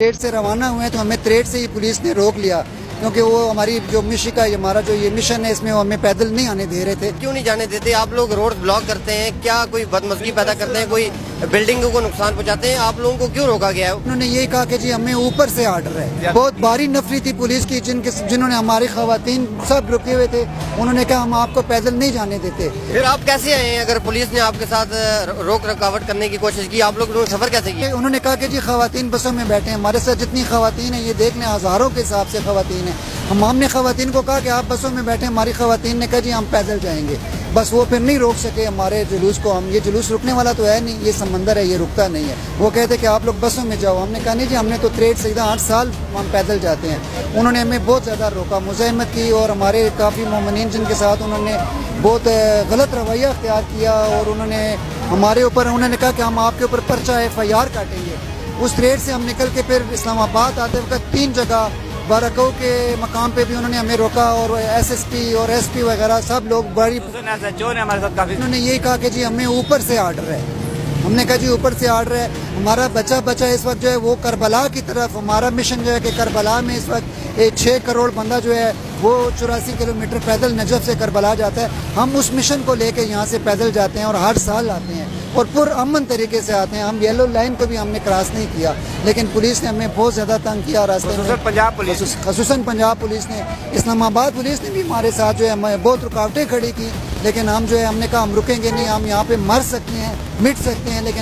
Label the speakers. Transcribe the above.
Speaker 1: تریٹ سے روانہ ہوئے ہیں تو ہمیں تریٹ سے ہی پولیس نے روک لیا، کیونکہ وہ ہماری جو مشن کا ہمارا جو یہ مشن ہے اس میں وہ ہمیں پیدل نہیں آنے دے رہے تھے۔
Speaker 2: کیوں نہیں جانے دیتے؟ آپ لوگ روڈ بلاک کرتے ہیں، کیا کوئی بدمزگی پیدا کرتے ہیں، کوئی بلڈنگوں کو نقصان پہنچاتے ہیں؟ آپ لوگوں کو کیوں روکا گیا ہے؟
Speaker 1: انہوں نے یہی کہا کہ جی ہمیں اوپر سے آرڈر ہے۔ بہت باری نفری تھی پولیس کی، جنہوں نے ہماری خواتین سب رکے ہوئے تھے، انہوں نے کہا ہم آپ کو پیدل نہیں جانے دیتے۔
Speaker 2: پھر آپ کیسے آئے ہیں؟ اگر پولیس نے آپ کے ساتھ روک رکاوٹ کرنے کی کوشش کی، آپ لوگ سفر کیسے کیا؟
Speaker 1: انہوں نے کہا کہ جی خواتین بسوں میں بیٹھے ہیں، ہمارے ساتھ جتنی خواتین ہیں یہ دیکھ لیں، ہزاروں کے حساب سے خواتین ہیں۔ ہم نے خواتین کو کہا کہ آپ بسوں میں بیٹھے، ہماری خواتین نے کہا جی ہم پیدل جائیں گے، بس وہ پھر نہیں روک سکے ہمارے جلوس کو۔ ہم یہ جلوس رکنے والا تو ہے نہیں، یہ سمندر ہے، یہ رکتا نہیں ہے۔ وہ کہتے کہ آپ لوگ بسوں میں جاؤ، ہم نے کہا نہیں جی ہم نے تو تریٹ سے 8 سال ہم پیدل جاتے ہیں۔ انہوں نے ہمیں بہت زیادہ روکا، مزاحمت کی، اور ہمارے کافی مومنین جن کے ساتھ انہوں نے بہت غلط رویہ اختیار کیا، اور انہوں نے ہمارے اوپر انہوں نے کہا کہ ہم آپ کے اوپر پرچہ FIR کاٹیں گے۔ اس تریٹ سے ہم نکل کے پھر اسلام آباد آتے وقت 3 جگہ بارکو کے مقام پہ بھی انہوں نے ہمیں روکا، اور SSP اور SP وغیرہ سب لوگ بڑی انہوں نے یہی کہا کہ جی ہمیں اوپر سے آرڈر ہے۔ ہم نے کہا جی اوپر سے آرڈر ہے، ہمارا بچہ اس وقت جو ہے وہ کربلا کی طرف، ہمارا مشن جو ہے کہ کربلا میں اس وقت 6 کروڑ بندہ جو ہے وہ 84 کلومیٹر پیدل نجف سے کربلا جاتا ہے۔ ہم اس مشن کو لے کے یہاں سے پیدل جاتے ہیں اور ہر سال آتے ہیں اور پرامن طریقے سے آتے ہیں۔ ہم یلو لائن کو بھی ہم نے کراس نہیں کیا، لیکن پولیس نے ہمیں بہت زیادہ تنگ کیا راستے میں، خصوصاً پنجاب پولیس نے۔ اسلام آباد پولیس نے بھی ہمارے ساتھ جو ہے ہمیں بہت رکاوٹیں کھڑی کی، لیکن ہم جو ہے ہم نے کہا ہم رکیں گے نہیں، ہم یہاں پہ مر سکتے ہیں، مٹ سکتے ہیں، لیکن